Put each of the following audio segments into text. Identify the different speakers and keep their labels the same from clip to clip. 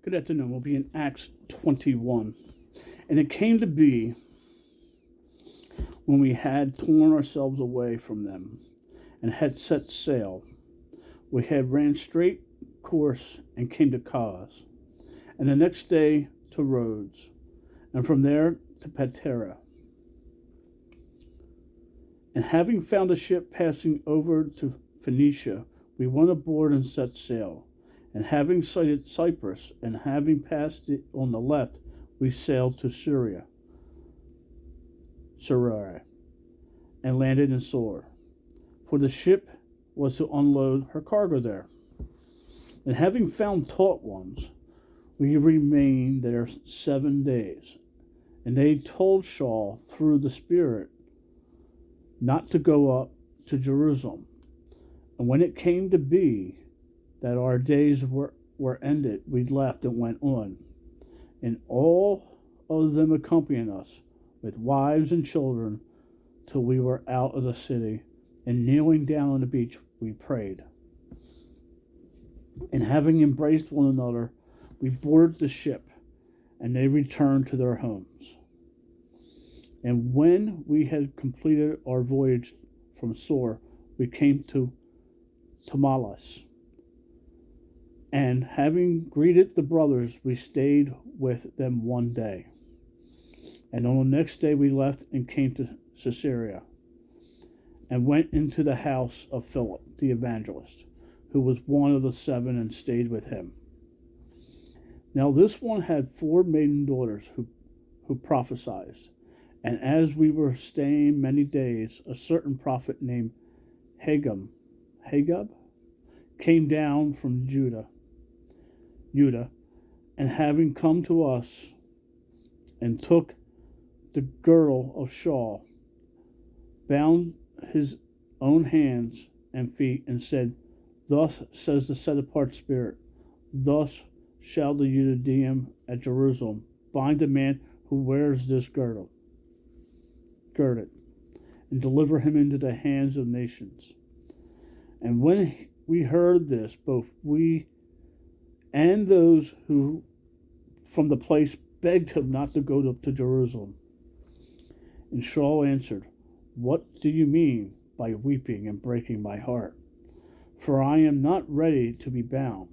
Speaker 1: Good afternoon. We'll be in Acts 21. And it came to be when we had torn ourselves away from them and had set sail, we had ran straight course and came to Cos, and the next day to Rhodes, and from there to Patara. And having found a ship passing over to Phoenicia, we went aboard and set sail. And having sighted Cyprus, and having passed it on the left, we sailed to Syria, and landed in Sor. For the ship was to unload her cargo there. And having found taught ones, we remained there 7 days. And they told Saul through the Spirit not to go up to Jerusalem. And when it came to be that our days were ended, we left and went on. And all of them accompanying us, with wives and children, till we were out of the city. And kneeling down on the beach, we prayed. And having embraced one another, we boarded the ship, and they returned to their homes. And when we had completed our voyage from Sor, we came to Tamalis. And having greeted the brothers, we stayed with them 1 day. And on the next day we left and came to Caesarea, and went into the house of Philip the evangelist, who was one of the 7, and stayed with him. Now this one had 4 maiden daughters who prophesied. And as we were staying many days, a certain prophet named Hagab, came down from Judah, and having come to us, and took the girdle of Saul, bound his own hands and feet, and said, Thus says the set-apart Spirit, thus shall the Judean at Jerusalem bind the man who wears this girded, and deliver him into the hands of nations. And when we heard this, both we and those who from the place begged him not to go to Jerusalem. And Saul answered, What do you mean by weeping and breaking my heart? For I am not ready to be bound,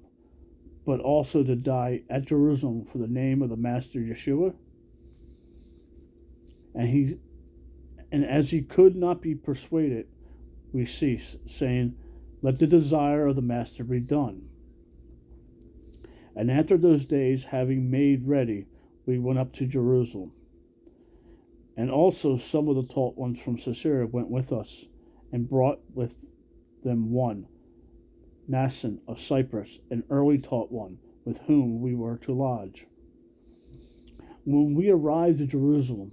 Speaker 1: but also to die at Jerusalem for the name of the Master Yeshua. And as he could not be persuaded, we ceased, saying, Let the desire of the Master be done. And after those days, having made ready, we went up to Jerusalem. And also some of the taught ones from Caesarea went with us, and brought with them one, Mnason of Cyprus, an early taught one, with whom we were to lodge. When we arrived at Jerusalem,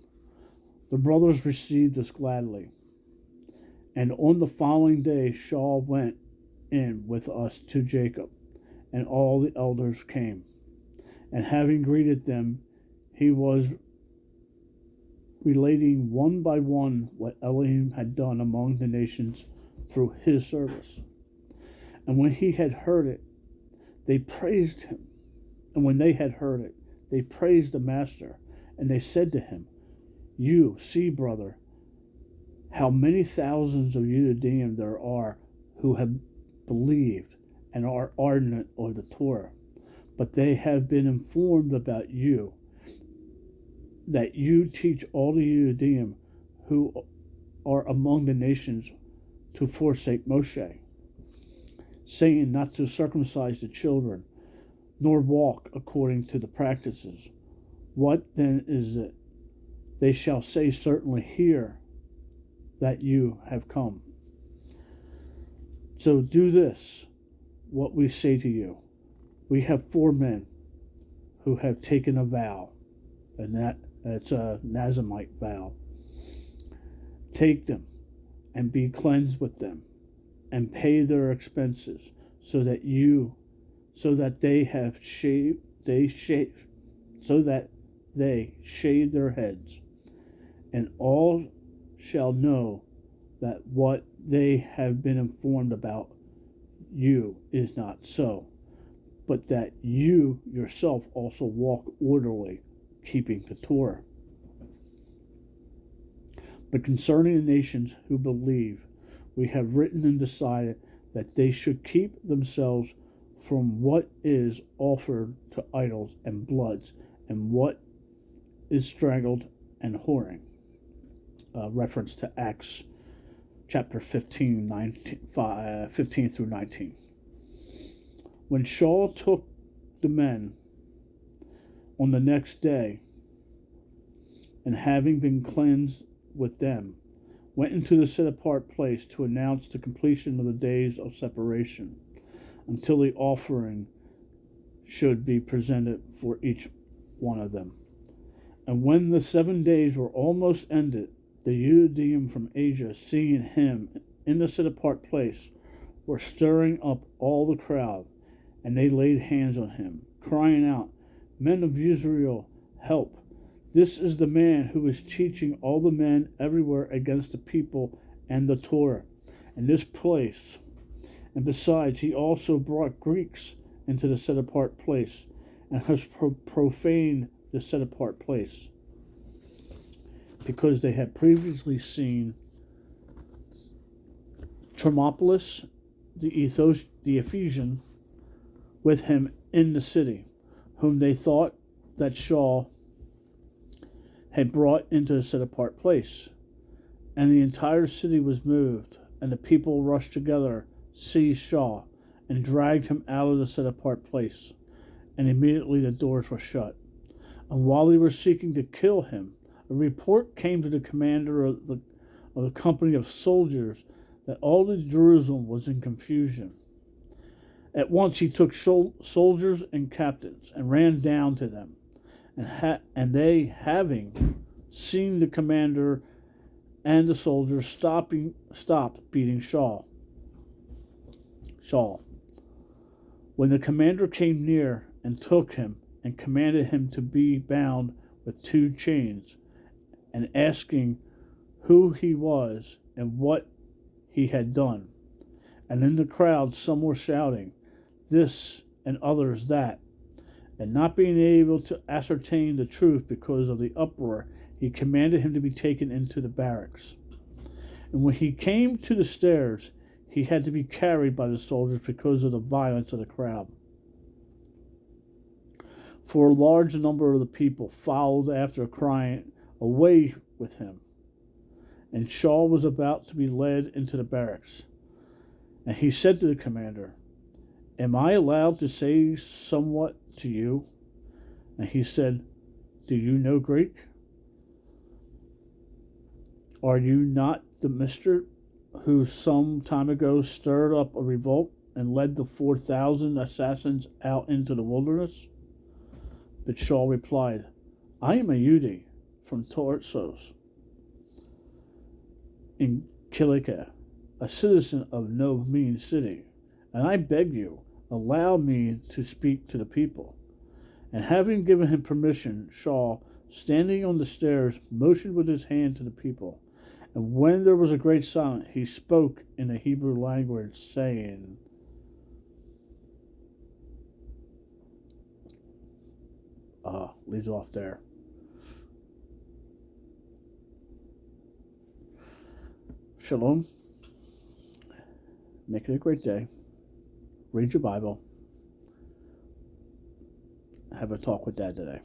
Speaker 1: the brothers received us gladly. And on the following day, Saul went in with us to Jacob, and all the elders came. And having greeted them, he was relating one by one what Elohim had done among the nations through his service. And when he had heard it, they praised him. And when they had heard it, they praised the Master. And they said to him, You see, brother, how many thousands of Judeans there are who have believed and are ardent of the Torah. But they have been informed about you, that you teach all the Judeans who are among the nations to forsake Moshe, saying not to circumcise the children, nor walk according to the practices. What then is it? They shall say, Certainly hear that you have come. So do this, what we say to you. We have 4 men who have taken a vow, and that's a Nazarite vow. Take them and be cleansed with them, and pay their expenses, so that they shave their heads, and all shall know that what they have been informed about you is not so, but that you yourself also walk orderly, keeping the Torah. But concerning the nations who believe, we have written and decided that they should keep themselves from what is offered to idols and bloods, and what is strangled and whoring. Reference to Acts chapter 15, 15 through 19. When Shaul took the men on the next day, and having been cleansed with them, went into the set-apart place to announce the completion of the days of separation, until the offering should be presented for each one of them. And when the 7 days were almost ended, the Yudim from Asia, seeing him in the set-apart place, were stirring up all the crowd, and they laid hands on him, crying out, Men of Israel, help! This is the man who is teaching all the men everywhere against the people and the Torah, and this place. And besides, he also brought Greeks into the set-apart place, and has profaned the set-apart place, because they had previously seen Thermopolis, the Ephesian, with him in the city, whom they thought that Shaul had brought into the set-apart place. And the entire city was moved, and the people rushed together, seized Shaul, and dragged him out of the set-apart place. And immediately the doors were shut. And while they were seeking to kill him, a report came to the commander of the company of soldiers that all of Jerusalem was in confusion. At once he took soldiers and captains and ran down to them, and they, having seen the commander and the soldiers, stopped beating Shaul. When the commander came near and took him and commanded him to be bound with 2 chains, and asking who he was and what he had done. And in the crowd some were shouting, this and others that. And not being able to ascertain the truth because of the uproar, he commanded him to be taken into the barracks. And when he came to the stairs, he had to be carried by the soldiers because of the violence of the crowd. For a large number of the people followed after, crying, Away with him! And Shaul was about to be led into the barracks. And he said to the commander, Am I allowed to say somewhat to you? And he said, Do you know Greek? Are you not the mister who some time ago stirred up a revolt and led the 4,000 assassins out into the wilderness? But Shaul replied, I am a Yehudi from Tarsus in Cilicia, a citizen of no mean city, and I beg you, allow me to speak to the people. And having given him permission, Shaul, standing on the stairs, motioned with his hand to the people. And when there was a great silence, he spoke in the Hebrew language, saying, leaves off there. Shalom. Make it a great day. Read your Bible. Have a talk with Dad today.